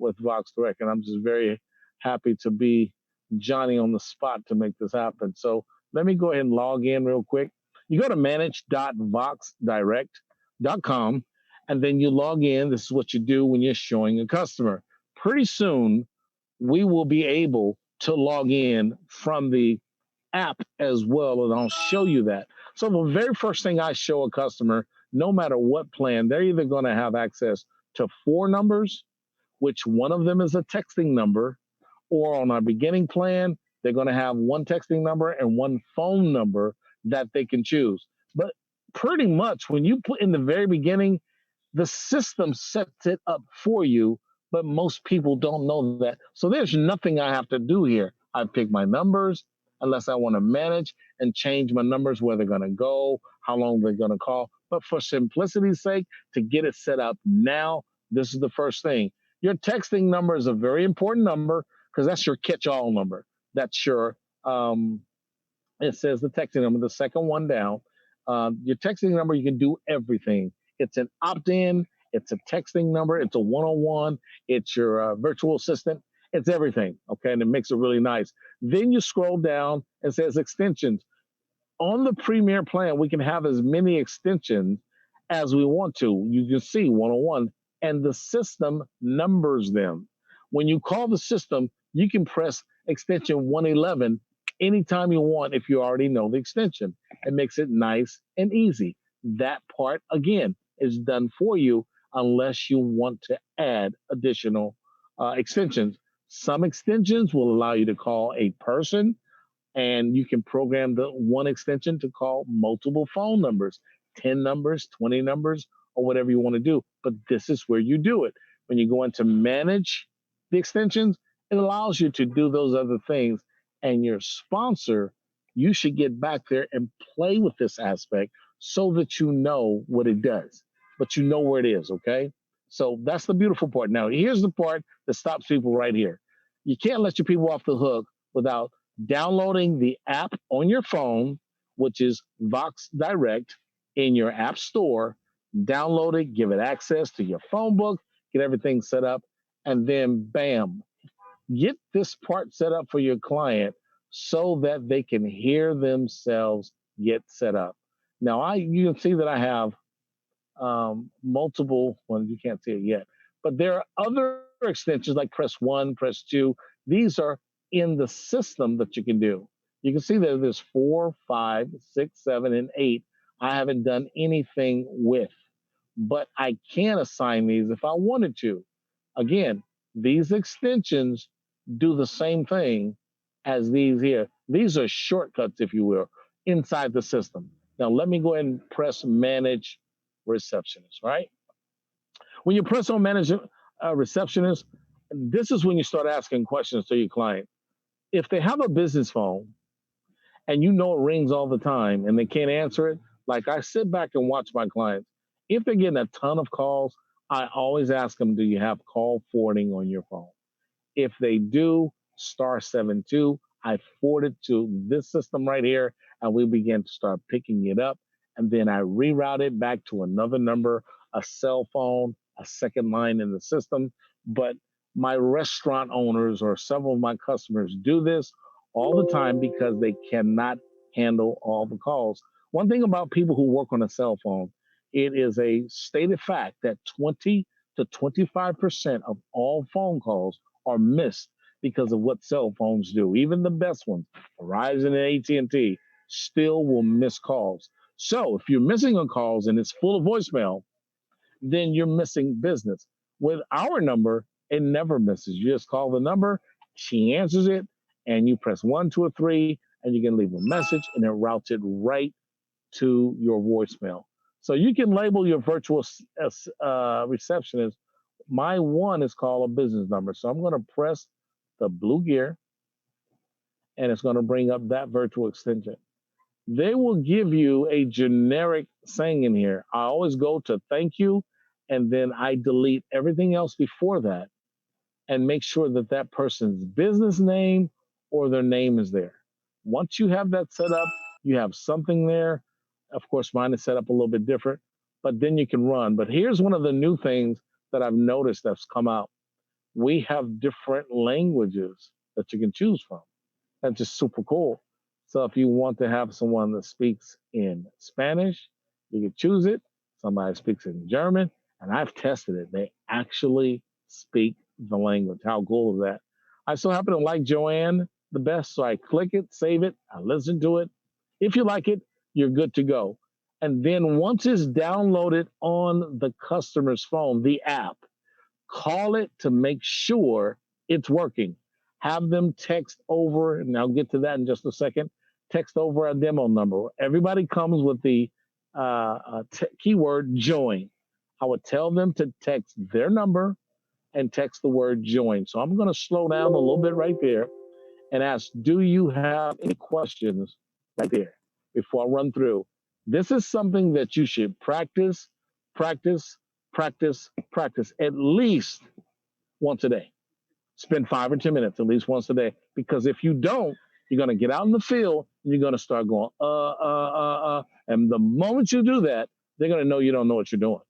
with Vox Direct, and I'm just very happy to be Johnny on the spot to make this happen. So let me go ahead and log in real quick. You go to manage.voxdirect.com, and then you log in. This is what you do when you're showing a customer. Pretty soon, we will be able to log in from the app as well, and I'll show you that. So the very first thing I show a customer, no matter what plan, they're either going to have access to four numbers, which one of them is a texting number, or on our beginning plan, they're going to have one texting number and one phone number that they can choose. But pretty much when you put in the very beginning, the system sets it up for you, but most people don't know that. So there's nothing I have to do here. I pick my numbers unless I want to manage and change my numbers, where they're going to go, how long they're going to call. But for simplicity's sake, to get it set up now, this is the first thing. Your texting number is a very important number because that's your catch-all number. That's your, it says the texting number, the second one down. Your texting number, you can do everything. It's an opt-in, it's a texting number, it's a one-on-one, it's your virtual assistant, it's everything, okay? And it makes it really nice. Then you scroll down, it says extensions. On the Premier plan, we can have as many extensions as we want to. You can see one-on-one, and the system numbers them. When you call the system, you can press extension 111 anytime you want if you already know the extension. It makes it nice and easy. That part, again, is done for you unless you want to add additional extensions. Some extensions will allow you to call a person, and you can program the one extension to call multiple phone numbers, 10 numbers, 20 numbers, or whatever you want to do. But this is where you do it. When you go into manage the extensions, it allows you to do those other things. And your sponsor, you should get back there and play with this aspect so that you know what it does, but you know where it is, okay? So that's the beautiful part. Now, here's the part that stops people right here. You can't let your people off the hook without downloading the app on your phone, which is Vox Direct, in your app store. Download it, give it access to your phone book, get everything set up, and then bam, get this part set up for your client so that they can hear themselves get set up. Now, you can see that I have multiple, well, you can't see it yet, but there are other extensions like press 1, press 2. These are in the system that you can do. You can see that there's 4, 5, 6, 7, and 8 I haven't done anything with, but I can assign these if I wanted to. Again, these extensions do the same thing as these here. These are shortcuts, if you will, inside the system. Now, let me go ahead and press Manage Receptionist, right? When you press on Manage Receptionist, this is when you start asking questions to your client. If they have a business phone and you know it rings all the time and they can't answer it, like I sit back and watch my clients. If they're getting a ton of calls, I always ask them, do you have call forwarding on your phone? If they do, *72, I forward it to this system right here, and we begin to start picking it up. And then I reroute it back to another number, a cell phone, a second line in the system. But my restaurant owners or several of my customers do this all the time because they cannot handle all the calls. One thing about people who work on a cell phone, it is a stated fact that 20 to 25% of all phone calls are missed because of what cell phones do. Even the best ones, Verizon and AT&T, still will miss calls. So if you're missing on calls and it's full of voicemail, then you're missing business. With our number, it never misses. You just call the number, she answers it, and you press 1, 2, or 3, and you can leave a message, and it routes it right to your voicemail. So you can label your virtual receptionist. My one is called a business number. So I'm going to press the blue gear, and it's going to bring up that virtual extension. They will give you a generic saying in here. I always go to thank you, and then I delete everything else before that and make sure that that person's business name or their name is there. Once you have that set up, you have something there. Of course, mine is set up a little bit different, but then you can run. But here's one of the new things that I've noticed that's come out. we have different languages that you can choose from. That's just super cool. So if you want to have someone that speaks in Spanish, you can choose it. Somebody speaks in German, and I've tested it. They actually speak the language. How cool is that? I so happen to like Joanne the best, so I click it, save it, I listen to it. If you like it, you're good to go. And then once it's downloaded on the customer's phone, the app, call it to make sure it's working. Have them text over, and I'll get to that in just a second. Text over a demo number. Everybody comes with the keyword join. I would tell them to text their number and text the word join. So I'm going to slow down a little bit right there and ask, do you have any questions right there before I run through? This is something that you should practice, practice, practice, practice at least once a day. Spend 5 or 10 minutes at least once a day. Because if you don't, you're going to get out in the field and you're going to start going, And the moment you do that, they're going to know you don't know what you're doing.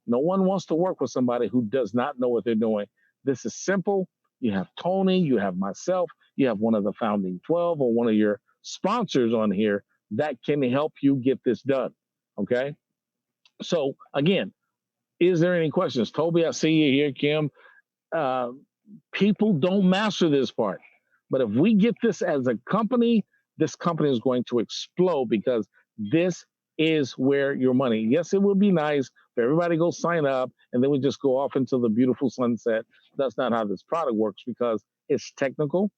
No one wants to work with somebody who does not know what they're doing. This is simple. You have Tony, you have myself, you have one of the founding 12 or one of your sponsors on here that can help you get this done. Okay. So again, is there any questions? Toby, I see you here. Kim, uh, people don't master this part. But if we get this as a company, this company is going to explode because this is where your money. Yes, it would be nice for everybody to go sign up and then we just go off into the beautiful sunset. That's not how this product works because it's technical,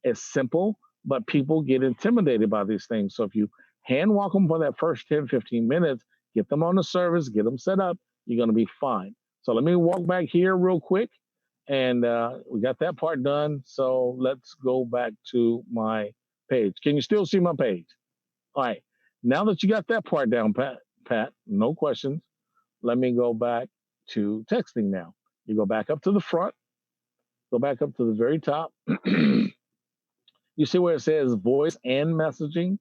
it's simple, but people get intimidated by these things. So if you hand walk them for that first 10, 15 minutes, get them on the service, get them set up, you're going to be fine. So let me walk back here real quick. And we got that part done. So let's go back to my page. Can you still see my page? All right. Now that you got that part down, Pat, no questions. Let me go back to texting now. You go back up to the front, go back up to the very top. You see where it says voice and messaging?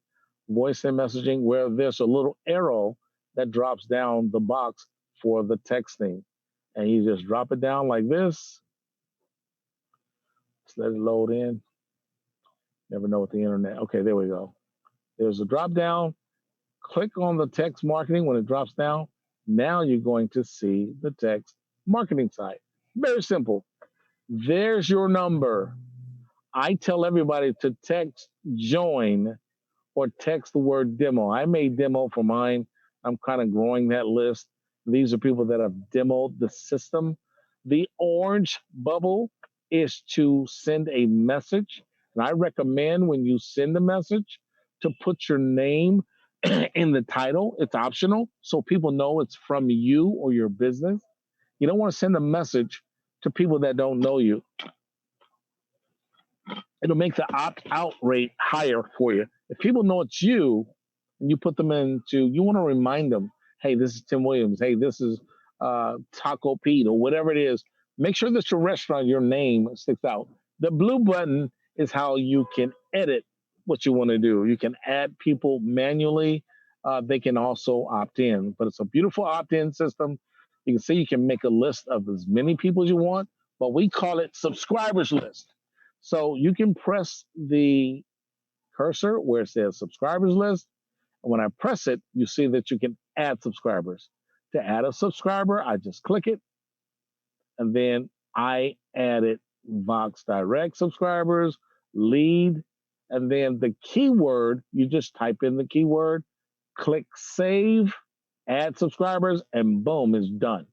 Voice and messaging, where there's a little arrow that drops down the box for the texting. And you just drop it down like this. Let's let it load in. Never know with the internet. Okay, there we go. There's a drop down. Click on the text marketing when it drops down. Now you're going to see the text marketing site. Very simple. There's your number. I tell everybody to text join or text the word demo. I made demo for mine. I'm kind of growing that list. These are people that have demoed the system. The orange bubble is to send a message. And I recommend when you send a message to put your name in the title. It's optional, so people know it's from you or your business. You don't want to send a message to people that don't know you. It'll make the opt-out rate higher for you. If people know it's you, and you put them into, you want to remind them, hey, this is Tim Williams. Hey, this is Taco Pete or whatever it is. Make sure that your restaurant, your name sticks out. The blue button is how you can edit what you want to do. You can add people manually. They can also opt in, but it's a beautiful opt-in system. You can see you can make a list of as many people as you want, but we call it subscribers list. So you can press the cursor where it says subscribers list. And when I press it, you see that you can add subscribers. To add a subscriber, I just click it. And then I added Vox Direct subscribers, lead. And then the keyword, you just type in the keyword, click save, add subscribers, and boom, it's done.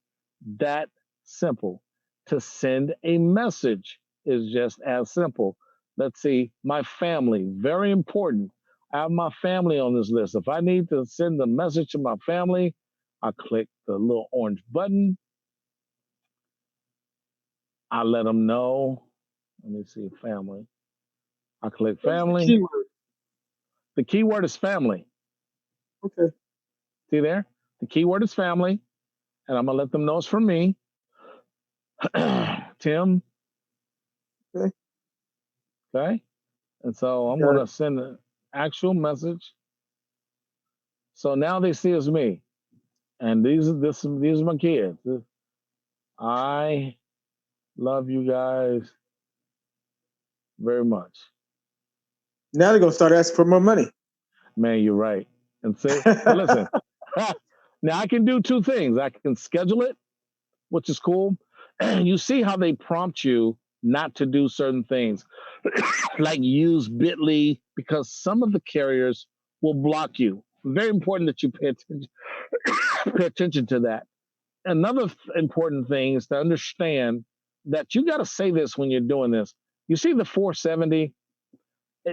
That simple. To send a message is just as simple. Let's see, my family, very important. I have my family on this list. If I need to send a message to my family, I click the little orange button. I let them know. Let me see, family. I click family. The keyword is family. Okay. See there? The keyword is family. And I'm going to let them know it's from me. Tim. Okay. Okay. And so I'm going to send an actual message. So now they see it's me. And these are my kids. I Love you guys very much. Now they're gonna start asking for more money. Man, you're right. And see, but listen, now I can do two things. I can schedule it, which is cool. You see how they prompt you not to do certain things, like use Bitly, because some of the carriers will block you. Very important that you pay attention to that. Another important thing is to understand that you got to say this when you're doing this. You see the 470,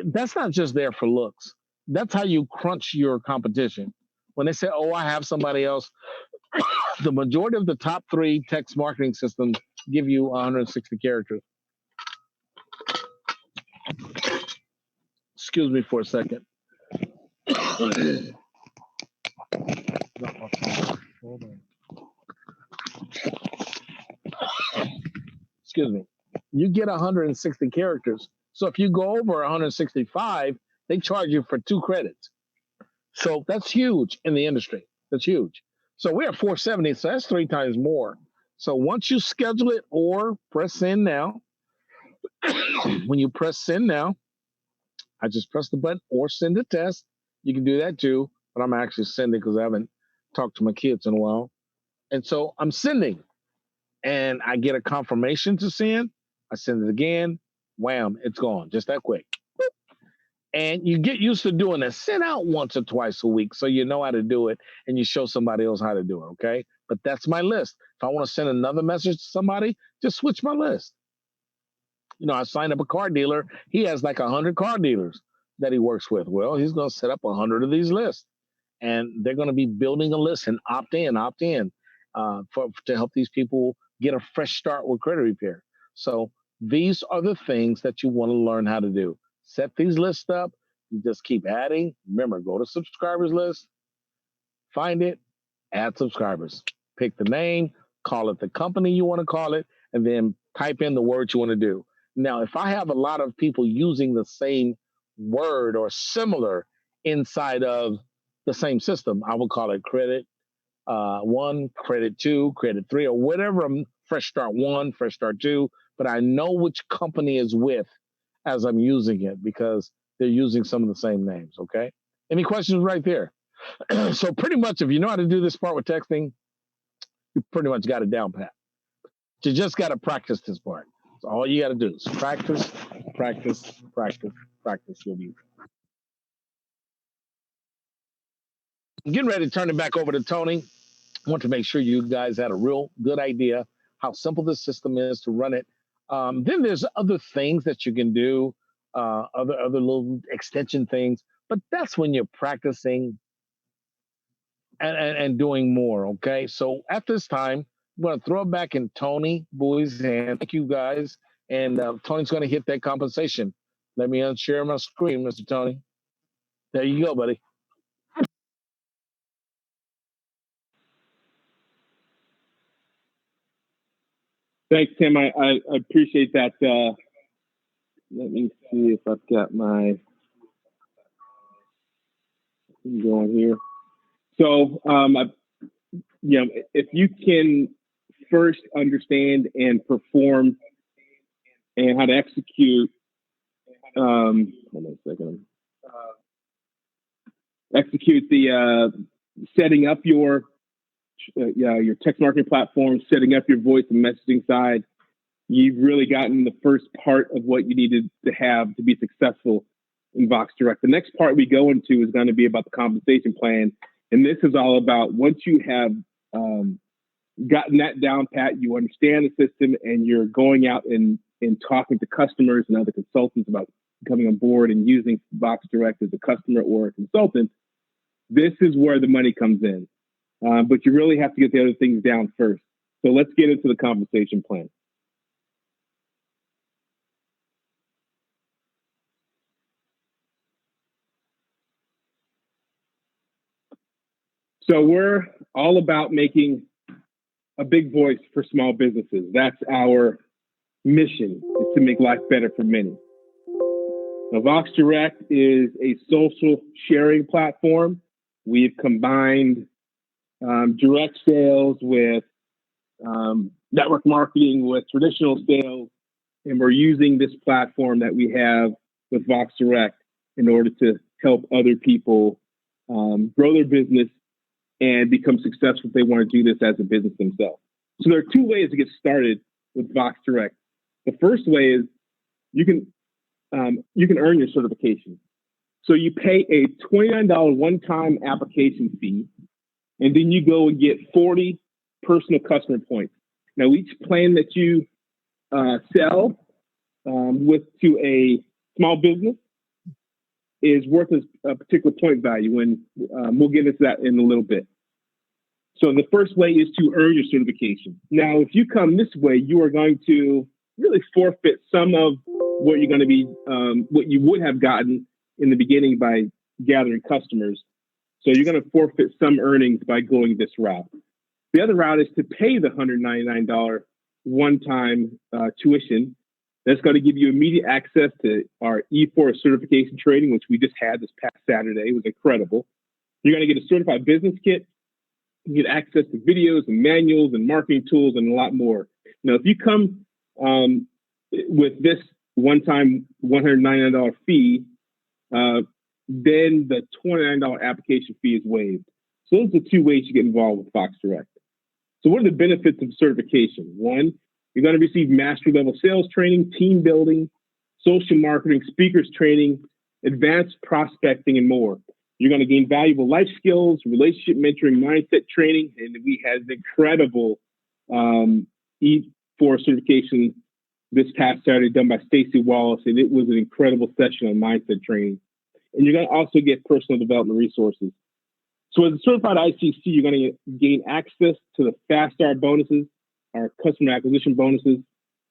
that's not just there for looks. That's how you crunch your competition. When they say, oh, I have somebody else, the majority of the top three text marketing systems give you 160 characters. Excuse me for a second. Excuse me. You get 160 characters. So if you go over 165, they charge you for 2 credits. So that's huge in the industry. That's huge. So we're at 470, so that's 3 times more. So once you schedule it or press send now, when you press send now, I just press the button or send a test. You can do that too, but I'm actually sending because I haven't talked to my kids in a while. And so I'm sending and I get a confirmation to send. I send it again. Wham, it's gone just that quick. And you get used to doing that. Send out once or twice a week so you know how to do it and you show somebody else how to do it, okay? But that's my list. If I want to send another message to somebody, just switch my list. You know, I signed up a car dealer. He has like 100 car dealers that he works with. Well, he's going to set up 100 of these lists. And they're going to be building a list and opt in to help these people get a fresh start with credit repair. So these are the things that you want to learn how to do. Set these lists up. You just keep adding. Remember, go to subscribers list, find it, add subscribers. Pick the name, call it the company you want to call it, and then type in the words you want to do. Now, if I have a lot of people using the same word or similar inside of the same system, I will call it credit one, credit two, credit three, or whatever. Fresh start one, fresh start two. But I know which company is with as I'm using it because they're using some of the same names. Okay. Any questions right there? So pretty much, if you know how to do this part with texting, you pretty much got it down pat. You just got to practice this part. So all you got to do is practice, practice, practice, practice. You'll be getting ready to turn it back over to Tony. I want to make sure you guys had a real good idea how simple this system is to run it. Then there's other things that you can do, other little extension things, but that's when you're practicing and doing more. Okay, so at this time, I'm going to throw it back in Tony Bowie's hand. Thank you guys, and Tony's going to hit that compensation. Let me unshare my screen, Mr. Tony. There you go, buddy. Thanks, Tim. I appreciate that. Let me see if I've got my thing going here. So, if you can first understand and perform and how to execute, hold on a second. Execute the setting up your text marketing platform, setting up your voice and messaging side. You've really gotten the first part of what you needed to have to be successful in Vox Direct. The next part we go into is going to be about the compensation plan. And this is all about once you have gotten that down pat, you understand the system, and you're going out and talking to customers and other consultants about coming on board and using Vox Direct as a customer or a consultant. This is where the money comes in. But you really have to get the other things down first. So let's get into the compensation plan. So we're all about making a big voice for small businesses. That's our mission, is to make life better for many. Now, Vox Direct is a social sharing platform. We've combined direct sales with network marketing, with traditional sales, and we're using this platform that we have with Vox Direct in order to help other people grow their business and become successful if they want to do this as a business themselves. So there are two ways to get started with Vox Direct. The first way is you can earn your certification. So you pay a $29 one-time application fee, and then you go and get 40 personal customer points. Now, each plan that you sell to a small business is worth a particular point value, and we'll get into that in a little bit. So the first way is to earn your certification. Now, if you come this way, you are going to really forfeit some of what you're going to be, what you would have gotten in the beginning by gathering customers. So you're going to forfeit some earnings by going this route. The other route is to pay the $199 one-time tuition. That's going to give you immediate access to our E4 certification training, which we just had this past Saturday. It was incredible. You're going to get a certified business kit. You get access to videos and manuals and marketing tools and a lot more. Now, if you come with this one-time $199 fee, then the $29 application fee is waived. So those are the two ways you get involved with Vox Direct. So what are the benefits of certification? One, you're going to receive mastery level sales training, team building, social marketing, speakers training, advanced prospecting, and more. You're going to gain valuable life skills, relationship mentoring, mindset training, and we had an incredible E4 certification this past Saturday done by Stacey Wallace, and it was an incredible session on mindset training. And you're going to also get personal development resources. So as a certified ICC, you're going to gain access to the fast start bonuses, our customer acquisition bonuses,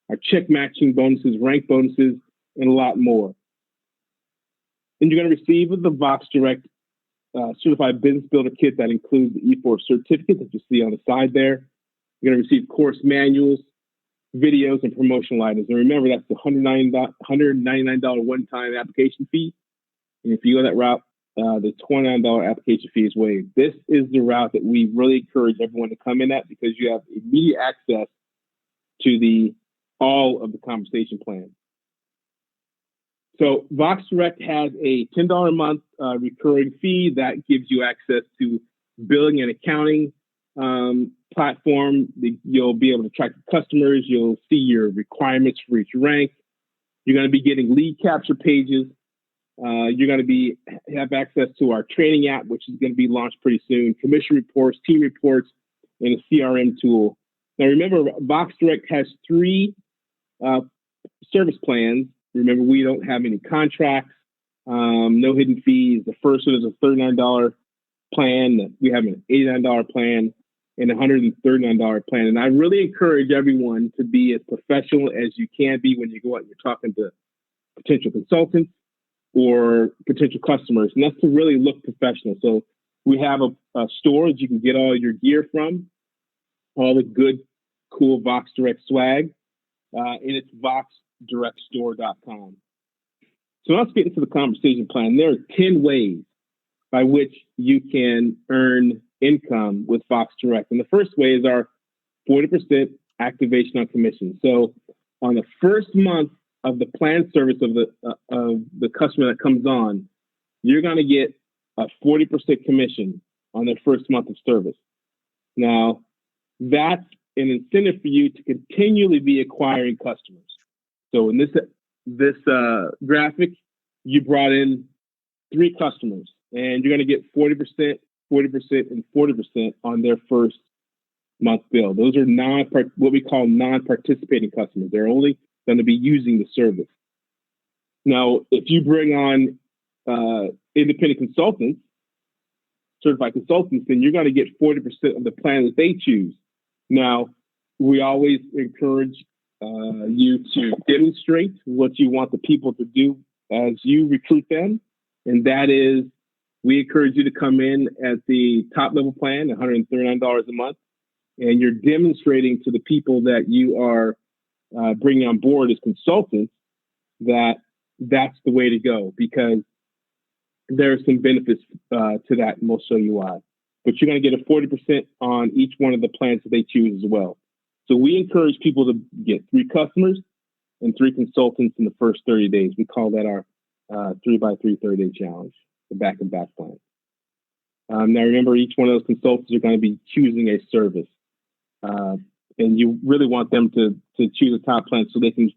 our check matching bonuses, rank bonuses, and a lot more. And you're going to receive the Vox Direct Certified Business Builder Kit that includes the E4 certificate that you see on the side there. You're going to receive course manuals, videos, and promotional items. And remember, that's the $199 one-time application fee. And if you go that route, the $29 application fee is waived. This is the route that we really encourage everyone to come in at because you have immediate access to all of the compensation plan. So Vox Direct has a $10 a month recurring fee that gives you access to billing and accounting platform. You'll be able to track your customers. You'll see your requirements for each rank. You're going to be getting lead capture pages. You're going to have access to our training app, which is going to be launched pretty soon, commission reports, team reports, and a CRM tool. Now, remember, Vox Direct has 3 service plans. Remember, we don't have any contracts, no hidden fees. The first one is a $39 plan. We have an $89 plan and a $139 plan. And I really encourage everyone to be as professional as you can be when you go out and you're talking to potential consultants or potential customers, and that's to really look professional. So we have a store that you can get all your gear from, all the good, cool Vox Direct swag, and it's voxdirectstore.com. So let's get into the compensation plan. There are 10 ways by which you can earn income with Vox Direct. And the first way is our 40% activation on commission. So on the first month of the plan service of the customer that comes on, you're going to get a 40% commission on their first month of service. Now, that's an incentive for you to continually be acquiring customers. So in this graphic, you brought in 3 customers, and you're going to get 40%, 40%, and 40% on their first month bill. Those are what we call non-participating customers. They're only going to be using the service. Now, if you bring on independent consultants, certified consultants, then you're going to get 40% of the plan that they choose. Now, we always encourage you to demonstrate what you want the people to do as you recruit them. And that is, we encourage you to come in at the top level plan, $139 a month, and you're demonstrating to the people that you are bringing on board as consultants that's the way to go, because there are some benefits to that, and we'll show you why. But you're going to get a 40% on each one of the plans that they choose as well. So we encourage people to get 3 customers and 3 consultants in the first 30 days. We call that our 3x3 30-day challenge, the back-and-back plan. Now, remember, each one of those consultants are going to be choosing a service. And you really want them to choose a top plan so they can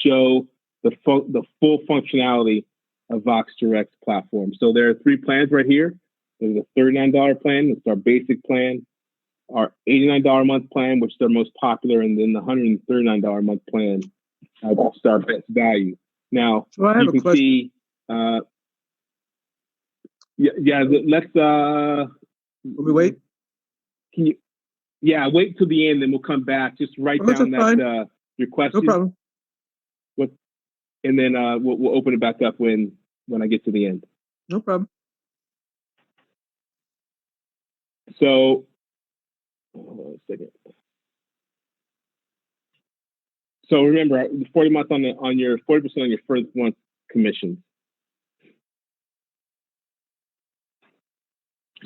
show the full functionality of Vox Direct's platform. So there are 3 plans right here. There's a $39 plan. It's our basic plan. Our $89 a month plan, which is our most popular, and then the $139 a month plan, that's our best value. Now, so I have you can see, let's, let me wait. Can you, wait till the end, then we'll come back. Just write down that, your question. No problem. And then we'll open it back up when I get to the end. No problem. So, hold on a second. So remember, 40 months on your 40% on your first month commission.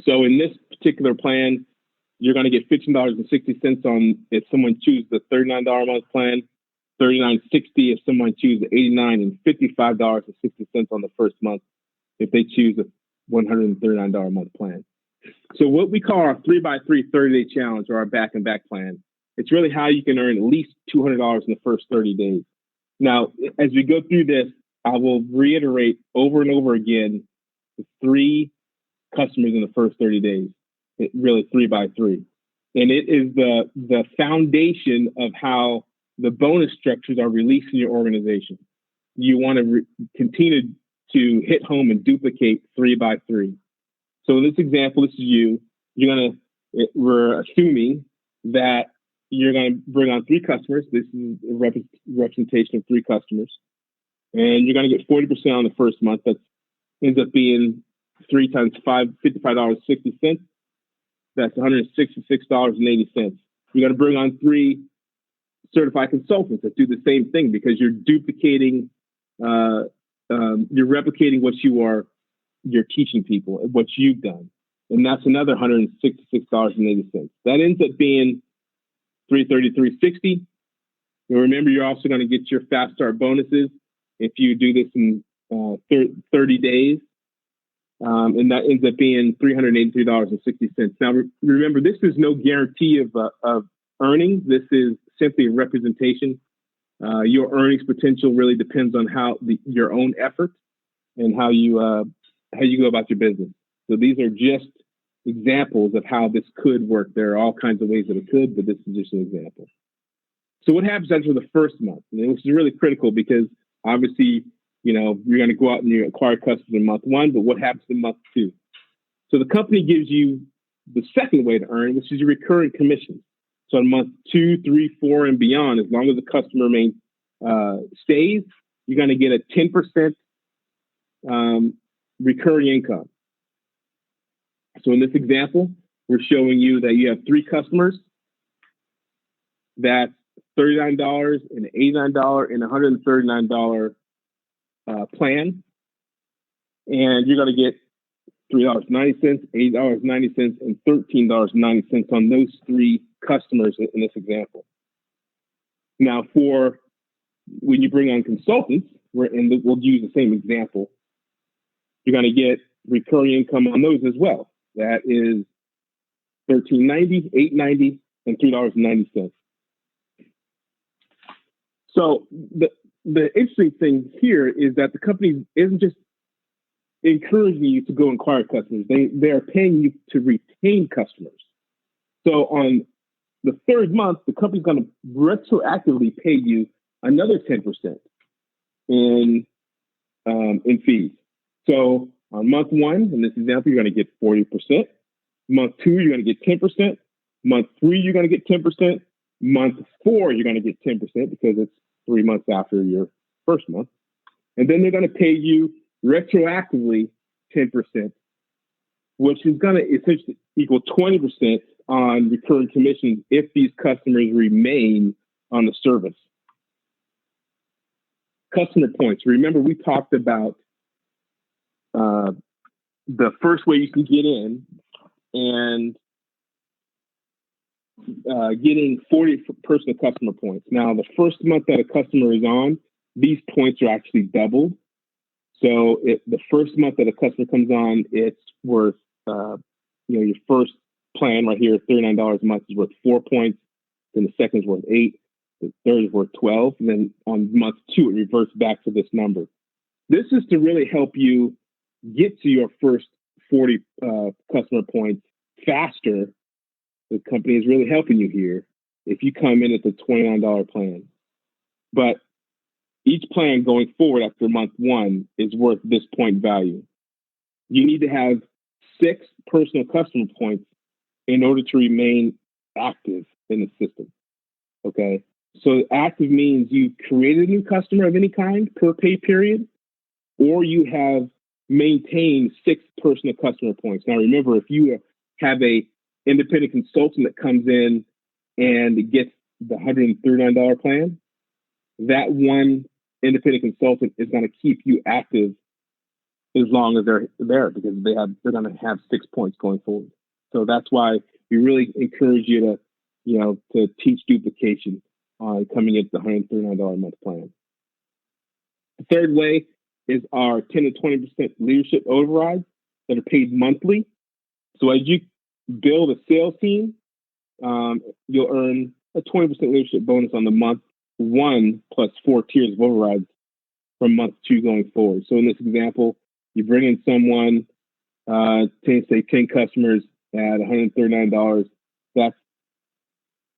So in this particular plan, you're going to get $15.60 on if someone chooses the $39 a month plan, $39.60 if someone chooses the $89, and $55.60 on the first month if they choose a $139 a month plan. So what we call our 3x3 30-day challenge, or our back-and-back plan, it's really how you can earn at least $200 in the first 30 days. Now, as we go through this, I will reiterate over and over again the 3 customers in the first 30 days. It really 3x3. And it is the foundation of how the bonus structures are released in your organization. You want to continue to hit home and duplicate 3x3. So in this example, this is you. We're assuming that you're going to bring on 3 customers. This is a representation of 3 customers. And you're going to get 40% on the first month. That ends up being 3 times 5, $55.60. That's $166.80. You're going to bring on 3 certified consultants that do the same thing, because you're duplicating, you're replicating what you're teaching people, what you've done. And that's another $166.80. That ends up being $333.60. And remember, you're also going to get your fast start bonuses if you do this in 30 days. And that ends up being $383.60. Now, remember, this is no guarantee of earnings. This is simply a representation. Your earnings potential really depends on your own effort and how you go about your business. So these are just examples of how this could work. There are all kinds of ways that it could, but this is just an example. So what happens after the first month, which is really critical, because obviously, you're going to go out and you acquire customers in month 1, but what happens in month 2? So the company gives you the second way to earn, which is your recurring commission. So in month 2, 3, 4, and beyond, as long as the customer stays, you're going to get a 10% recurring income. So in this example, we're showing you that you have 3 customers. That's $39, an $89, and $139 plan. And you're going to get $3.90, $8.90, and $13.90 on those 3 customers in this example. Now, for when you bring on consultants, we'll use the same example, you're going to get recurring income on those as well. That is $13.90, $8.90, and $3.90. So the interesting thing here is that the company isn't just encouraging you to go acquire customers. They are paying you to retain customers. So on the 3rd month, the company's going to retroactively pay you another 10% in fees. So on month 1, in this example, you're going to get 40%. Month 2, you're going to get 10%. Month 3, you're going to get 10%. Month 4, you're going to get 10% because it's 3 months after your first month. And then they're going to pay you retroactively 10%, which is going to essentially equal 20% on recurring commissions if these customers remain on the service. Customer points. Remember, we talked about the first way you can get in, and getting 40 personal customer points. Now, the first month that a customer is on, these points are actually doubled. So the first month that a customer comes on, it's worth, your first plan right here, $39 a month, is worth 4 points. Then the second is worth 8. The third is worth 12. And then on month 2, it reverts back to this number. This is to really help you get to your first 40 customer points faster. The company is really helping you here if you come in at the $29 plan. But each plan going forward after month 1 is worth this point value. You need to have 6 personal customer points in order to remain active in the system. Okay. So active means you created a new customer of any kind per pay period, or you have maintained 6 personal customer points. Now, remember, if you have a independent consultant that comes in and gets the $139 plan, that one independent consultant is going to keep you active as long as they're there, because they're going to have 6 points going forward. So that's why we really encourage you to teach duplication on coming into the $139 a month plan. The third way is our 10 to 20% leadership overrides that are paid monthly. So as you build a sales team, you'll earn a 20% leadership bonus on the month 1 plus 4 tiers of overrides from month 2 going forward. So in this example, you bring in someone, 10 customers at $139. That's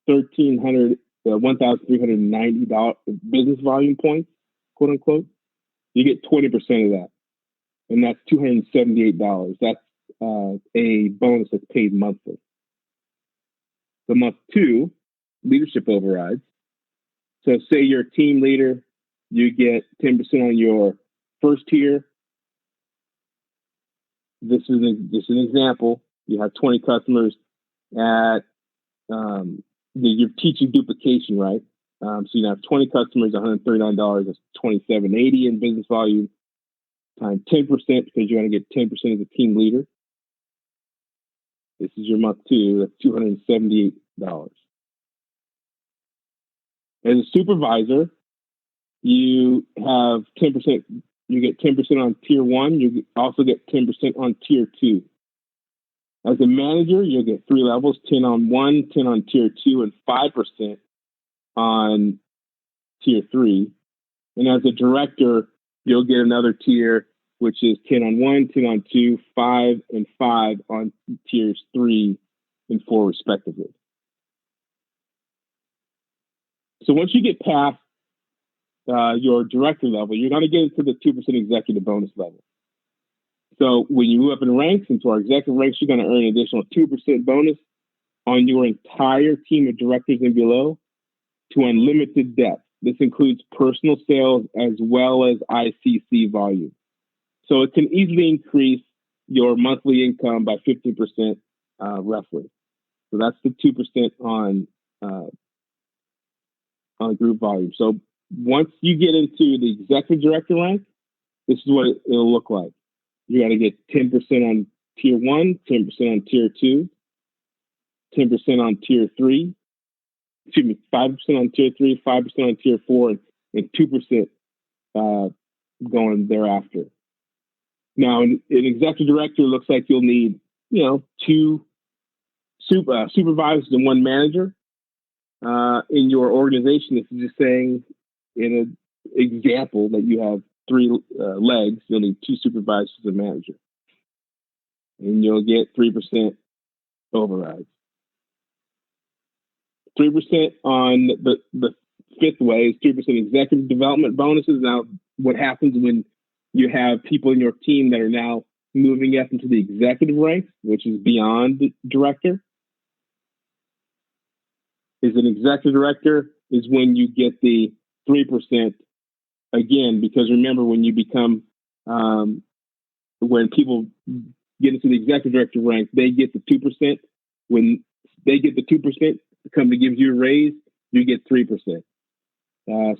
$1,390 business volume points, quote unquote. You get 20% of that, and that's $278. That's a bonus that's paid monthly. The month 2, leadership overrides. So say you're a team leader, you get 10% on your first tier. This is an example. You have 20 customers at, you're teaching duplication, right? So you have 20 customers, $139, that's $27.80 in business volume, times 10%, because you're going to get 10% as a team leader. This is your month 2, that's $278. As a supervisor, you have 10%, you get 10% on tier 1, you also get 10% on tier 2. As a manager, you'll get 3 levels, 10 on 1, 10 on tier 2, and 5% on tier 3. And as a director, you'll get another tier, which is 10 on 1, 10 on 2, 5, and 5 on tiers 3 and 4, respectively. So once you get past your director level, you're going to get into the 2% executive bonus level. So when you move up in ranks into our executive ranks, you're going to earn an additional 2% bonus on your entire team of directors and below to unlimited depth. This includes personal sales as well as ICC volume. So it can easily increase your monthly income by 50% roughly. So that's the 2% on group volume. So once you get into the executive director rank, this is what it'll look like. You're going to get 10% on tier 1, 10% on tier 2, 10% on tier 3, 5% on tier 3, 5% on tier 4, and 2% going thereafter. Now, an executive director looks like you'll need, 2 supervisors and 1 manager. In your organization, this is just saying, in an example, that you have 3 legs, you'll need 2 supervisors and a manager. And you'll get 3% overrides. 3% on the 5th way is 3% executive development bonuses. Now, what happens when you have people in your team that are now moving up into the executive ranks, which is beyond the director, is an executive director is when you get the 3%. Again, because remember, when you become, when people get into the executive director rank, they get the 2%. When they get the 2%, the company gives you a raise, you get 3%.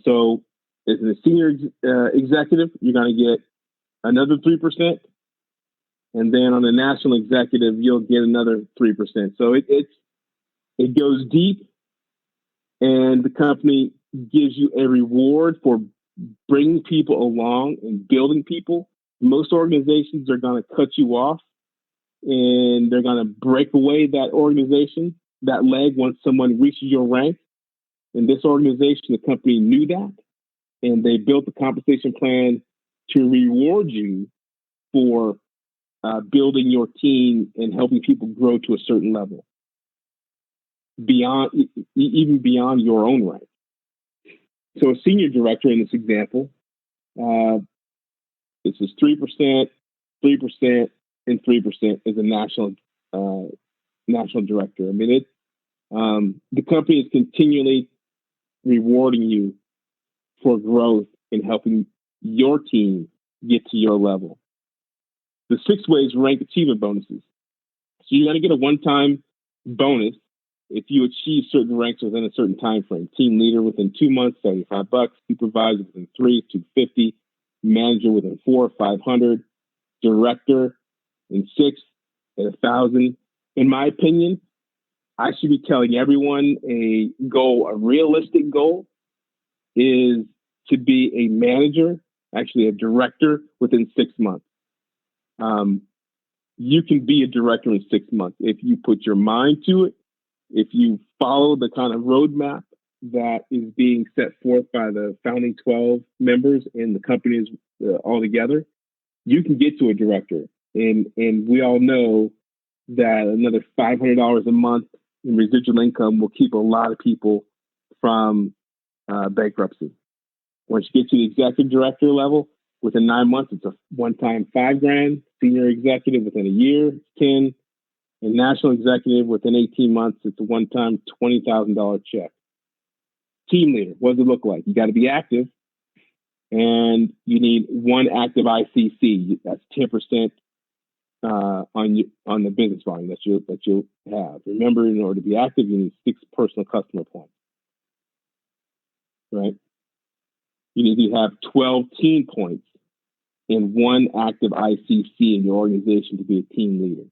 So as a senior executive, you're going to get another 3%. And then on a national executive, you'll get another 3%. So it's It goes deep, and the company gives you a reward for bringing people along and building people. Most organizations are going to cut you off, and they're going to break away that organization, that leg, once someone reaches your rank. In this organization, the company knew that, and they built the compensation plan to reward you for building your team and helping people grow to a certain level, even beyond your own rank. So a senior director in this example, this is 3%, 3%, and 3% is a national director. I mean, the company is continually rewarding you for growth and helping your team get to your level. The 6 ways rank achievement bonuses. So you're going to get a one-time bonus if you achieve certain ranks within a certain time frame. Team leader within 2 months, $75. Supervisor within 3, $250. Manager within 4, $500. Director in 6 at 1,000. In my opinion, I should be telling everyone a realistic goal is to be a manager, actually a director, within 6 months. You can be a director in 6 months if you put your mind to it, if you follow the kind of roadmap that is being set forth by the founding 12 members and the companies all together. You can get to a director. And we all know that another $500 a month in residual income will keep a lot of people from bankruptcy. Once you get to the executive director level, within 9 months, it's a one-time $5,000. Senior executive within a year, it's 10. And national executive within 18 months, it's a one-time $20,000 check. Team leader, what does it look like? You got to be active, and you need 1 active ICC. That's 10% on the business volume that you'll have. Remember, in order to be active, you need 6 personal customer points. Right? You need to have 12 team points and 1 active ICC in your organization to be a team leader.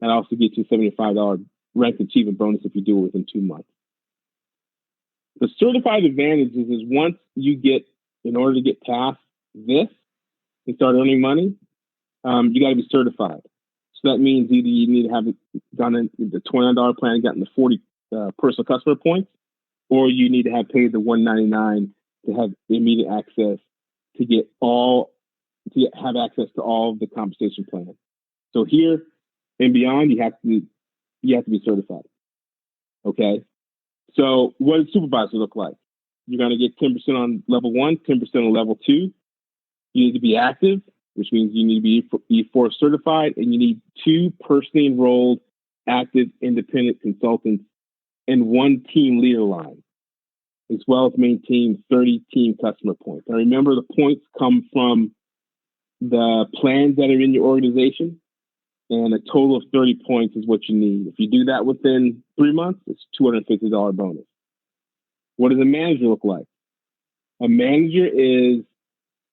That also gets you $75 rank achievement bonus if you do it within 2 months. The certified advantages is once you get, in order to get past this and start earning money, you got to be certified. So that means either you need to have done the $29 plan and gotten the 40 personal customer points, or you need to have paid the $199 to have immediate access to have access to all of the compensation plans. So here and beyond, you have to be certified. Okay. So what does supervisor look like? You're going to get 10% on level 1, 10% on level 2. You need to be active, which means you need to be E4 certified, and you need 2 personally enrolled, active, independent consultants and 1 team leader line, as well as maintain 30 team customer points. Now remember, the points come from the plans that are in your organization, and a total of 30 points is what you need. If you do that within 3 months, it's $250 bonus. What does a manager look like? A manager is,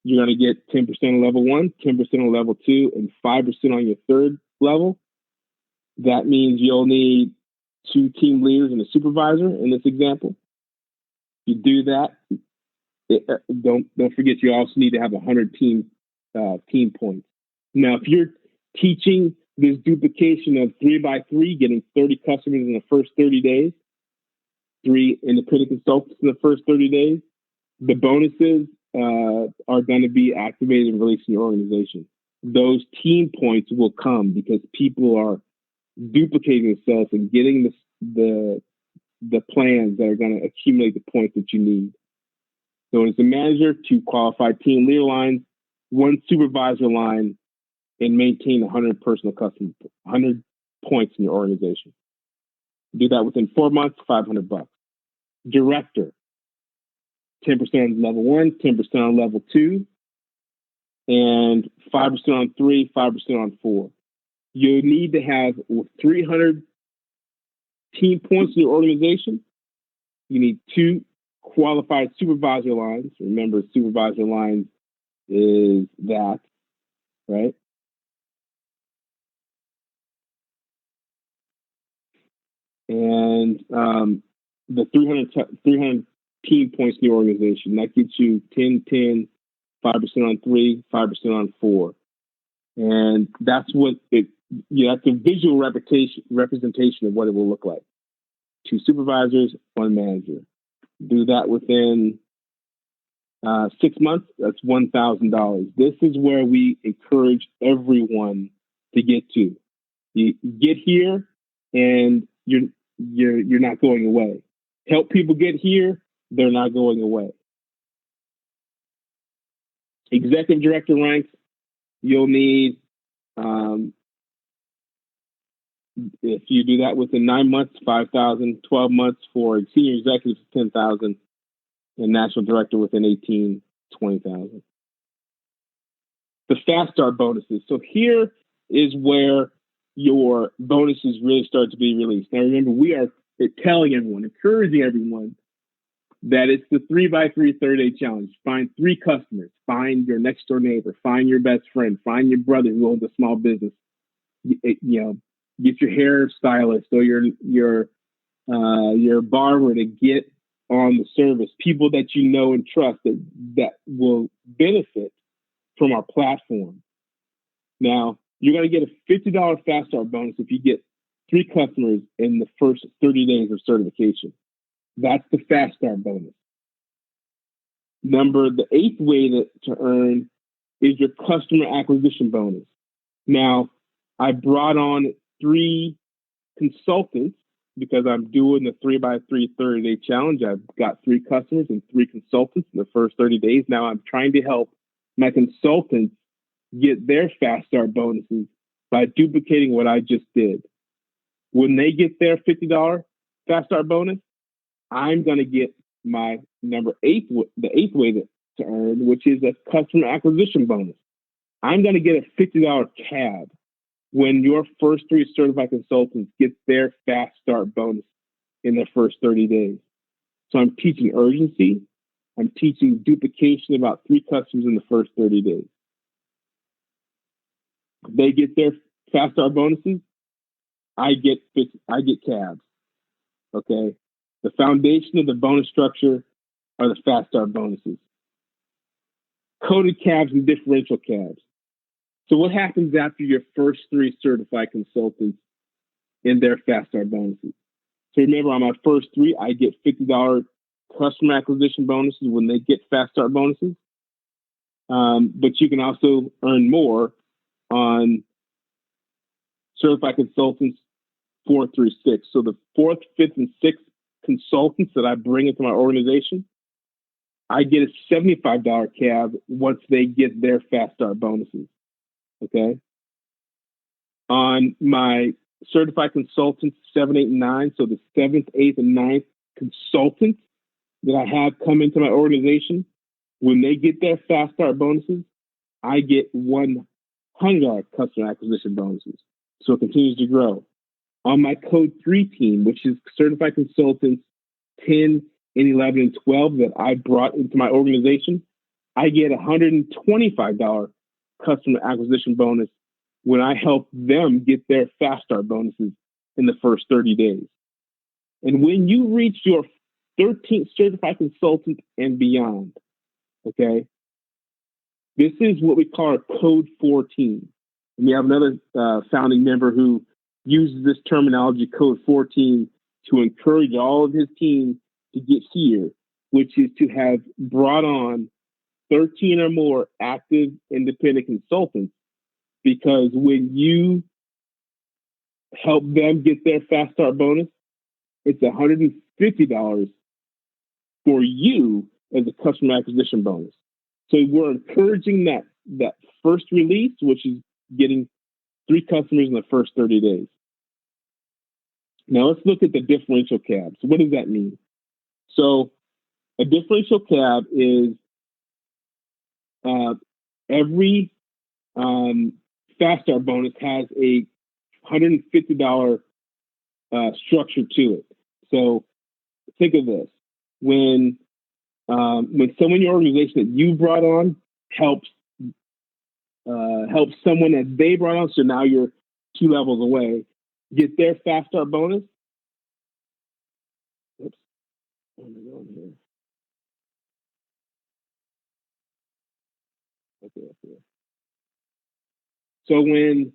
you're going to get 10% on level 1, 10% on level 2, and 5% on your 3rd level. That means you'll need 2 team leaders and a supervisor in this example. You do that, don't forget you also need to have 100 team points. Now, if you're teaching this duplication of 3x3, getting 30 customers in the first 30 days, 3 independent consultants in the first 30 days, the bonuses are going to be activated and released in your organization. Those team points will come because people are duplicating themselves and getting the plans that are going to accumulate the points that you need. So as a manager, 2 qualified team leader lines, 1 supervisor line, and maintain 100 personal customer, 100 points in your organization. Do that within 4 months, $500. Director, 10% on level 1, 10% on level 2, and 5% on 3, 5% on 4. You need to have 300 team points in your organization. You need 2 qualified supervisor lines. Remember, supervisor lines is that, right? and the 300 team points in the organization. That gets you 10, 10, 5% on 3, 5% on 4. And that's what that's a visual representation of what it will look like. 2 supervisors, 1 manager. Do that within 6 months, that's $1,000. This is where we encourage everyone to get to. You get here and you're not going away. Help people get here, they're not going away. Executive director ranks, you'll need, if you do that within 9 months, 5,000, 12 months for senior executives, 10,000, and national director within 18, 20,000. The fast start bonuses. So here is where your bonuses really start to be released. Now remember, we are telling everyone, encouraging everyone that it's the 3x3 30-day challenge. Find 3 customers, find your next door neighbor, find your best friend, find your brother who owns a small business. Get your hairstylist or your barber to get on the service, people that you know and trust that will benefit from our platform. Now, you're going to get a $50 fast start bonus if you get 3 customers in the first 30 days of certification. That's the fast start bonus. The 8th way to earn is your customer acquisition bonus. Now, I brought on 3 consultants because I'm doing the 3x3 30-day challenge. I've got 3 customers and 3 consultants in the first 30 days. Now I'm trying to help my consultants get their fast start bonuses by duplicating what I just did. When they get their $50 fast start bonus, I'm going to get my the 8th way to earn, which is a customer acquisition bonus. I'm going to get a $50 cab when your first 3 certified consultants get their fast start bonus in their first 30 days. So I'm teaching urgency. I'm teaching duplication about 3 customers in the first 30 days. They get their fast start bonuses. I get cabs. Okay. The foundation of the bonus structure are the fast start bonuses. Coded cabs and differential cabs. So what happens after your first 3 certified consultants in their fast start bonuses? So remember, on my first 3, I get $50 customer acquisition bonuses when they get fast start bonuses. But you can also earn more on certified consultants 4 through 6. So the 4th, 5th, and 6th consultants that I bring into my organization, I get a $75 cab once they get their fast start bonuses. Okay. On my certified consultants 7, 8, and 9, so the 7th, 8th, and 9th consultants that I have come into my organization, when they get their fast start bonuses, I get $100 customer acquisition bonuses. So it continues to grow. On my Code 3 team, which is certified consultants 10, and 11, and 12 that I brought into my organization, I get $125 customer acquisition bonus when I help them get their fast start bonuses in the first 30 days. And when you reach your 13th certified consultant and beyond, okay, this is what we call our Code 4 team. And we have another founding member who uses this terminology, Code 4 team, to encourage all of his team to get here, which is to have brought on 13 or more active independent consultants, because when you help them get their fast start bonus, it's $150 for you as a customer acquisition bonus. So we're encouraging that first release, which is getting 3 customers in the first 30 days. Now let's look at the differential cabs. What does that mean? So a differential cab is every fast start bonus has a $150 structure to it. So think of this: when someone in your organization that you brought on helps someone that they brought on, so now you're 2 levels away, get their fast start bonus, Where am I going here? Okay. So when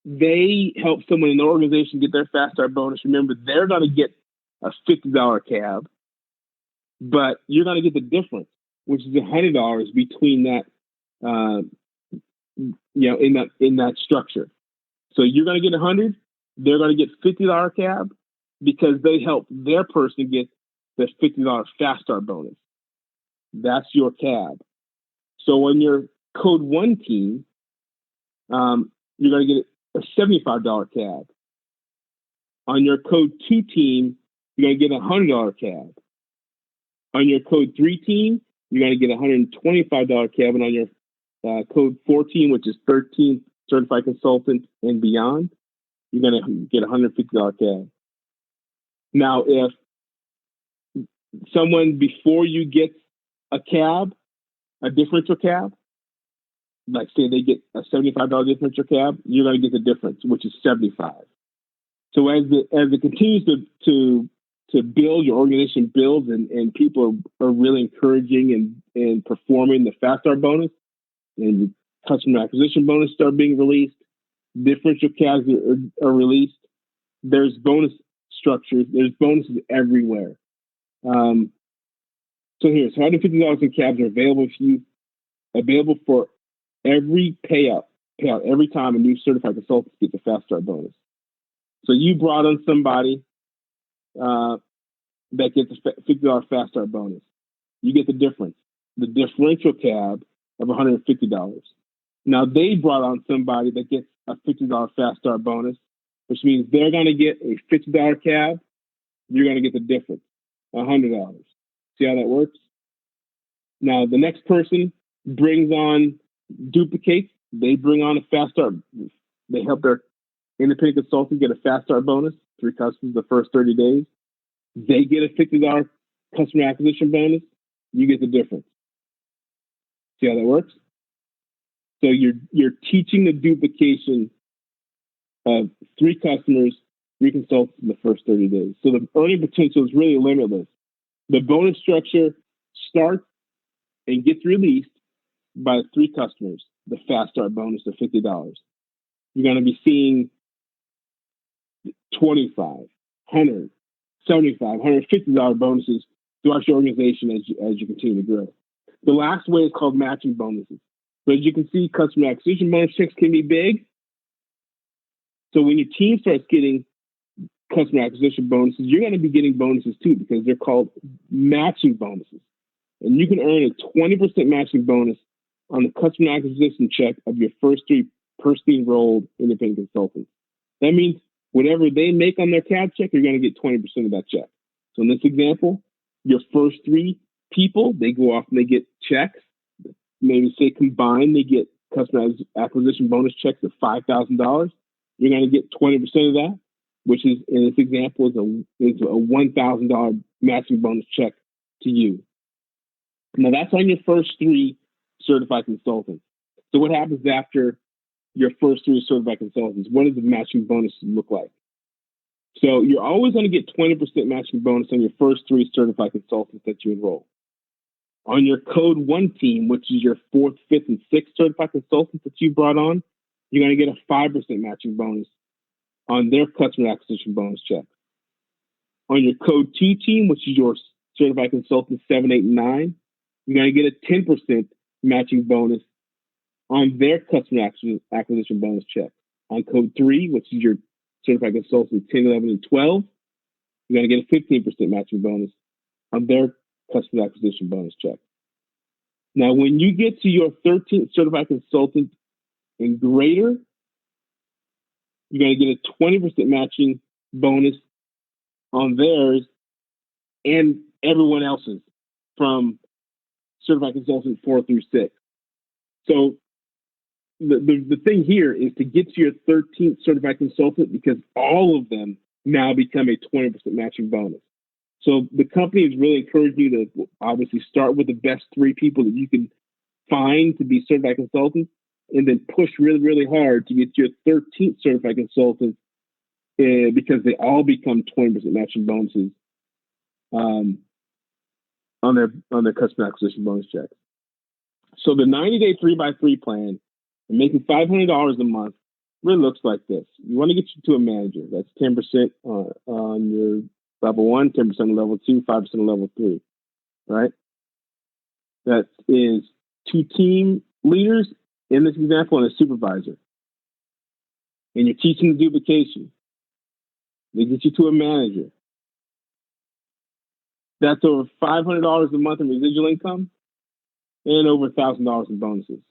they help someone in the organization get their fast start bonus, remember they're going to get a $50 cab, but you're going to get the difference, which is $100 between that, in that structure. So you're going to get 100, they're going to get $50 cab because they help their person get the $50 fast start bonus. That's your cab. So on your Code 1 team, you're going to get a $75 cab. On your Code 2 team, you're going to get a $100 cab. On your Code 3 team, you're going to get a $125 cab. And on your Code 4 team, which is 13 certified consultant and beyond, you're going to get a $150 cab. Now, if someone before you gets a cab, a differential cab, like say they get a $75 differential cab, you're going to get the difference, which is $75. So as it continues to build, your organization builds, and people are really encouraging and performing the fast start bonus, and customer acquisition bonus start being released, differential cabs are released. There's bonus structures. There's bonuses everywhere. So here's $150 in cabs are available for every payout every time a new certified consultant gets a fast start bonus. So you brought on somebody that gets a $50 fast start bonus. You get the difference, the differential cab of $150. Now they brought on somebody that gets a $50 fast start bonus, which means they're going to get a $50 cab. You're going to get the difference, $100. See how that works? Now the next person brings on duplicates. They bring on a fast start. They help their independent consultant get a fast start bonus, 3 customers the first 30 days. They get a $50 customer acquisition bonus. You get the difference. See how that works? So you're teaching the duplication of 3 customers, 3 consultants in the first 30 days. So the earning potential is really limitless. The bonus structure starts and gets released by 3 customers, the fast start bonus of $50. You're going to be seeing $25, $100, $75, $150 bonuses throughout your organization as you continue to grow. The last way is called matching bonuses. So as you can see, customer acquisition bonus checks can be big. So when your team starts getting customer acquisition bonuses, you're going to be getting bonuses too, because they're called matching bonuses. And you can earn a 20% matching bonus on the customer acquisition check of your first 3 personally enrolled independent consultants. That means whatever they make on their cab check, you're going to get 20% of that check. So in this example, your first 3 people, they go off and they get checks. Maybe say combined, they get customer acquisition bonus checks of $5,000. You're going to get 20% of that, which is, in this example, is a $1,000 matching bonus check to you. Now that's on your first 3 certified consultants. So what happens after your first 3 certified consultants? What does the matching bonus look like? So you're always going to get 20% matching bonus on your first 3 certified consultants that you enroll. On your Code 1 team, which is your 4th, 5th, and 6th certified consultants that you brought on, you're going to get a 5% matching bonus on their customer acquisition bonus check. On your Code 2 team, which is your certified consultants 7, 8, and 9, you're going to get a 10% matching bonus on their customer acquisition bonus check. On Code 3, which is your certified consultants 10, 11, and 12, you're going to get a 15% matching bonus on their customer acquisition bonus check. Now, when you get to your 13th certified consultant and greater, you're going to get a 20% matching bonus on theirs and everyone else's from certified consultant 4 through 6. So the thing here is to get to your 13th certified consultant, because all of them now become a 20% matching bonus. So the company is really encouraging you to obviously start with the best 3 people that you can find to be certified consultants, and then push really, really hard to get your 13th certified consultant, because they all become 20% matching bonuses on their customer acquisition bonus checks. So the 90-day 3x3 plan and making $500 a month really looks like this. You want to get you to a manager. That's 10% on your level 1, 10% on level 2, 5% on level 3, right? That is 2 team leaders in this example and a supervisor. And you're teaching the duplication. They get you to a manager. That's over $500 a month in residual income and over $1,000 in bonuses.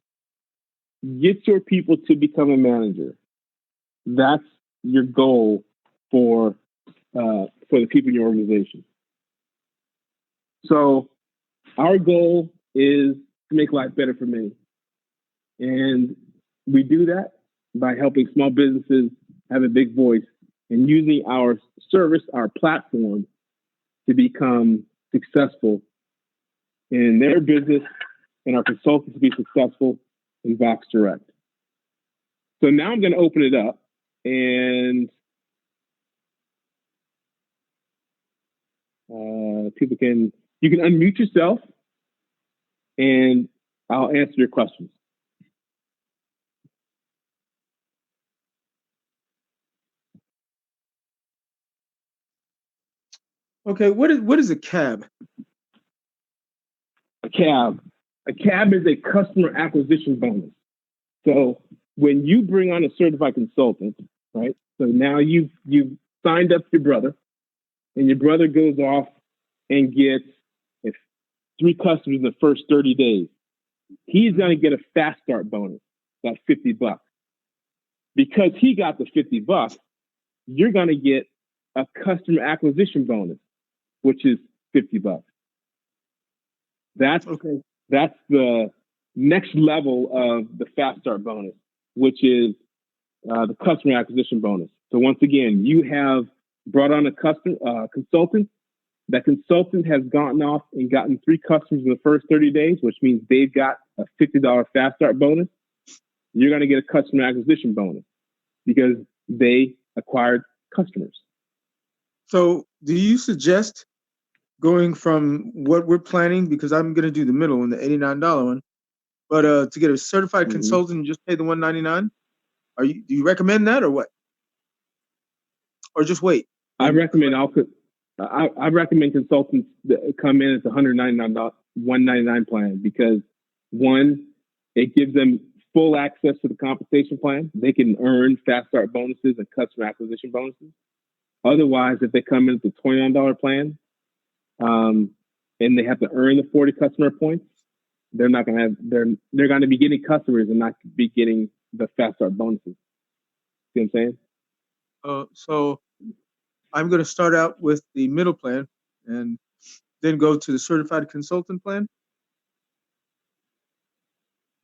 Get your people to become a manager. That's your goal for the people in your organization. So our goal is to make life better for many. And we do that by helping small businesses have a big voice and using our service, our platform, to become successful in their business and our consultants to be successful in Vox Direct. So now I'm going to open it up and you can unmute yourself and I'll answer your questions. Okay, what is a CAB? A CAB is a customer acquisition bonus. So when you bring on a certified consultant, right? So now you've signed up your brother, and your brother goes off and gets 3 customers in the first 30 days. He's going to get a fast start bonus, that's $50. Because he got the $50, you're going to get a customer acquisition bonus, which is $50. That's the next level of the fast start bonus, which is the customer acquisition bonus. So once again, you have brought on a consultant. That consultant has gotten off and gotten 3 customers in the first 30 days, which means they've got a $50 fast start bonus. You're going to get a customer acquisition bonus because they acquired customers. So do you suggest going from what we're planning, because I'm going to do the middle one, the $89 one, but to get a certified consultant and just pay the $199? Do you recommend that or what? Or just wait? I recommend consultants that come in at the $199 plan because, one, it gives them full access to the compensation plan. They can earn fast start bonuses and customer acquisition bonuses. Otherwise, if they come in at the $29 plan and they have to earn the 40 customer points, they're not going to have. They're going to be getting customers and not be getting the fast start bonuses. See what I'm saying? So I'm going to start out with the middle plan and then go to the certified consultant plan.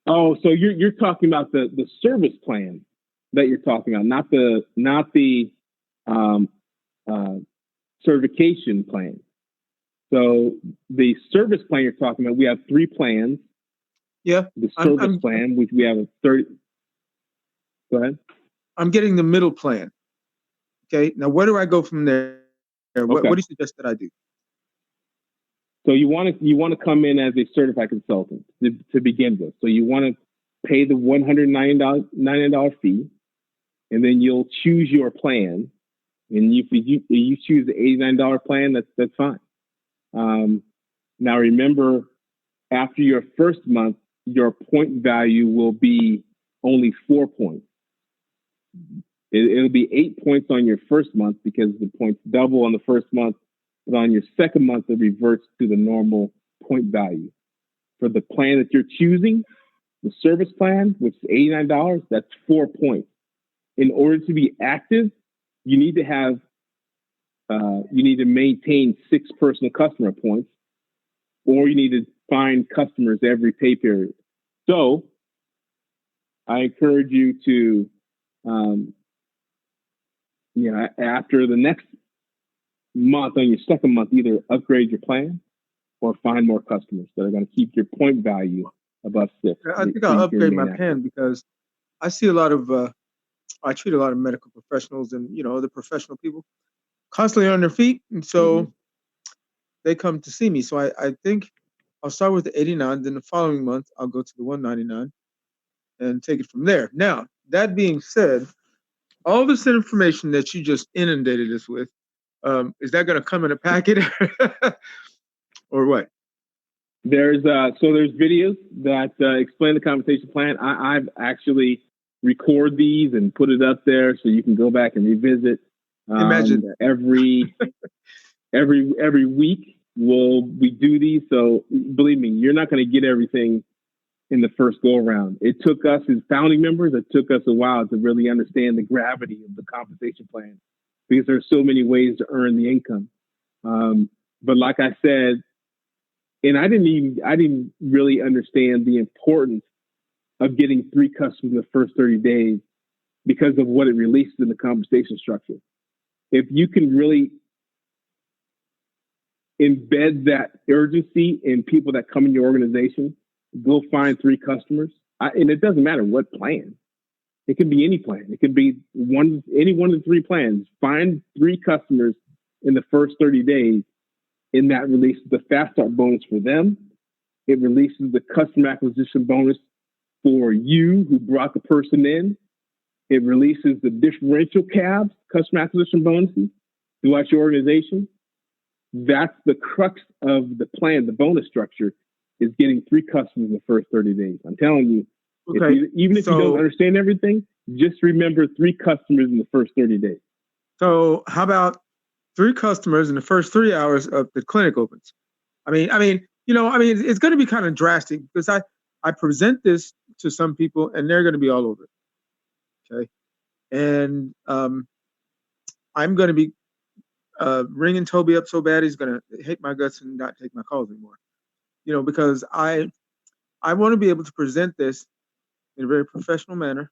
Oh, so you're talking about the service plan that you're talking about, not the certification plan. So the service plan you're talking about, we have 3 plans. Yeah. The service plan, which we have a 30. Go ahead. I'm getting the middle plan. Okay. Now, where do I go from there? What do you suggest that I do? So you want to come in as a certified consultant to begin with. So you want to pay the $199 fee, and then you'll choose your plan. And if you choose the $89 plan, that's fine. Now remember, after your first month, your point value will be only 4 points. It'll be 8 points on your first month because the points double on the first month. But on your second month, it reverts to the normal point value. For the plan that you're choosing, the service plan, which is $89, that's 4 points. In order to be active, you need to maintain 6 personal customer points, or you need to find customers every pay period. So I encourage you to, after the next month, on your second month, either upgrade your plan or find more customers that are going to keep your point value above 6. I think I'll upgrade my plan because I see I treat a lot of medical professionals and, other professional people constantly on their feet. And so they come to see me. So I think I'll start with the 89. Then the following month, I'll go to the 199 and take it from there. Now, that being said, all this information that you just inundated us with, is that going to come in a packet or what? There's videos that explain the compensation plan. I've actually record these and put it up there so you can go back and revisit. Imagine that. every week we do these. So believe me, you're not going to get everything in the first go around. It took us as founding members, it took us a while to really understand the gravity of the compensation plan because there's so many ways to earn the income. But like I said, and I didn't really understand the importance of getting 3 customers in the first 30 days because of what it releases in the compensation structure. If you can really embed that urgency in people that come in your organization, go find 3 customers. And it doesn't matter what plan. It can be any plan. It could be any one of the 3 plans. Find 3 customers in the first 30 days, and that releases the fast start bonus for them. It releases the customer acquisition bonus for you who brought the person in. It releases the differential cabs, customer acquisition bonuses throughout your organization. That's the crux of the plan, the bonus structure, is getting 3 customers in the first 30 days. I'm telling you, okay. Even if you don't understand everything, just remember 3 customers in the first 30 days. So how about 3 customers in the first 3 hours of the clinic opens? I mean, it's going to be kind of drastic because I present this to some people and they're going to be all over it. Okay. And I'm going to be ringing Toby up so bad he's going to hate my guts and not take my calls anymore. Because I want to be able to present this in a very professional manner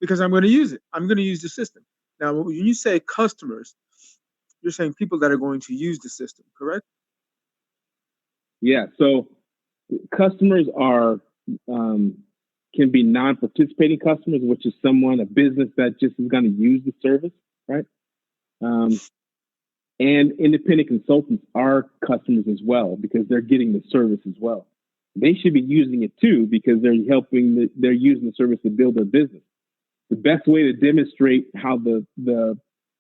because I'm going to use it. I'm going to use the system. Now, when you say customers, you're saying people that are going to use the system, correct? Yeah. So customers are can be non-participating customers, which is a business that just is going to use the service, right? And independent consultants are customers as well because they're getting the service as well. They should be using it too because they're using the service to build their business. The best way to demonstrate how the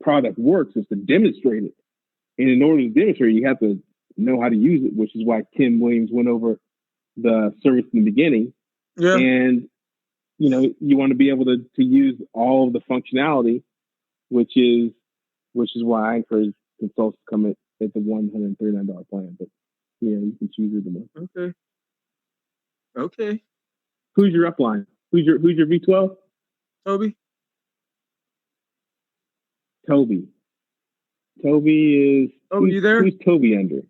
product works is to demonstrate it. And in order to demonstrate it, you have to know how to use it, which is why Tim Williams went over the service in the beginning. Yeah. And, you want to be able to use all of the functionality, which is why I encourage consultants to come at the $139 plan. But, you can choose either one. Okay. Who's your upline? Who's your V12? Toby. Toby is. Toby, you there? Who's Toby under?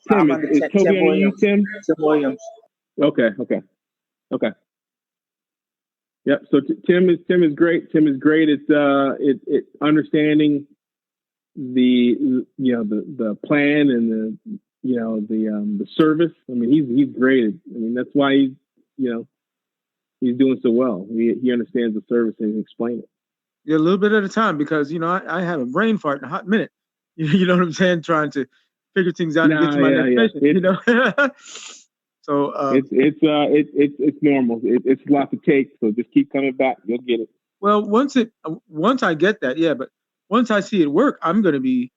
Tim, is Toby Tim under Williams. you, Tim? Tim Williams. Okay. Yep. So Tim is great. Tim is great at understanding the plan and the service. I mean, he's great. That's why he's doing so well. He understands the service and he explains it. Yeah, a little bit at a time because I have a brain fart in a hot minute. You know what I'm saying? Trying to figure things out and get to my next patient. So it's normal. It's a lot to take. So just keep coming back. You'll get it. Well, once I get that, yeah. But once I see it work, I'm going to be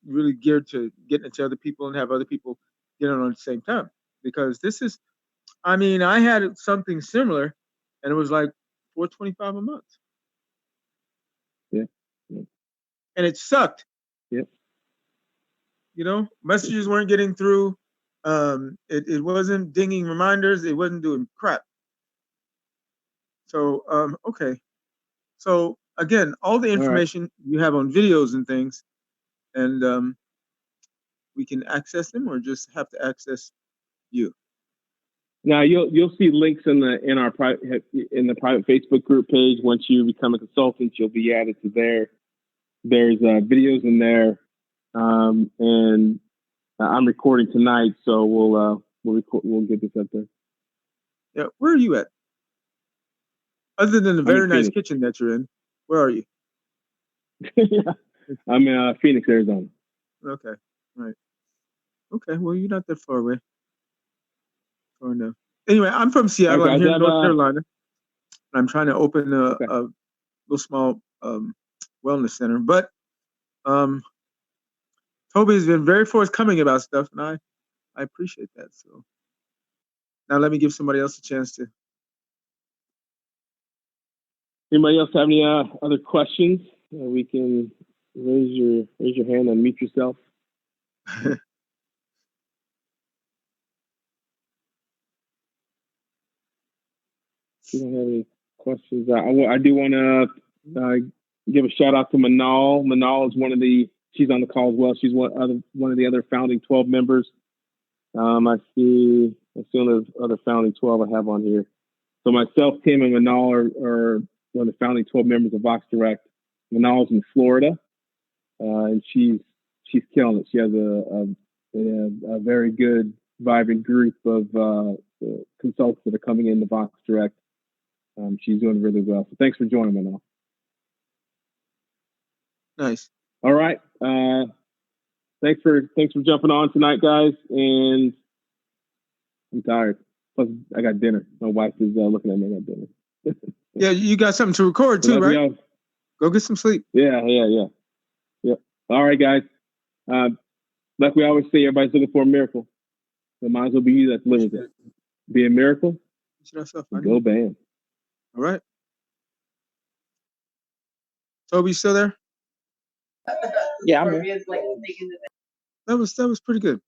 really geared to getting it to other people and have other people get on at the same time. Because this is, I had something similar, and it was like $425 a month. Yeah. And it sucked. Yep. Messages weren't getting through. It wasn't dinging reminders. It wasn't doing crap. So, okay. So again, all the information you have on videos and things, and we can access them or just have to access you. Now you'll see links in the private Facebook group page. Once you become a consultant, you'll be added to there. There's videos in there, and I'm recording tonight, so we'll get this up there. Yeah, where are you at? Other than the very nice Phoenix. kitchen that you're in, where are you? I'm in Phoenix, Arizona. Okay. Right. Okay. Well, you're not that far away. Far enough. Anyway, I'm from Seattle. Okay, I'm here in that, North Carolina. I'm trying to open okay. a little small wellness center. But Toby's been very forthcoming about stuff, and I appreciate that. So now let me give somebody else a chance to. Anybody else have any other questions? We can raise your hand and mute yourself. You don't have any questions. I do want to give a shout out to Manal. Manal is she's on the call as well. She's one of the other founding 12 members. I see the other founding 12 I have on here. So myself, Tim, and Manal are one of the founding 12 members of Vox Direct. Manal's in Florida, and she's killing it. She has a very good, vibrant group of consultants that are coming into Vox Direct. She's doing really well. So thanks for joining, Manal. Nice. All right. Thanks for jumping on tonight, guys. And I'm tired. Plus, I got dinner. My wife is looking at me. I got dinner. Yeah, you got something to record too, right? Go get some sleep. Yeah. All right, guys. Like we always say, everybody's looking for a miracle. So might as well be you that delivers it. Be a miracle. Go bam. All right. Toby, you still there? Yeah, I'm here. That was pretty good.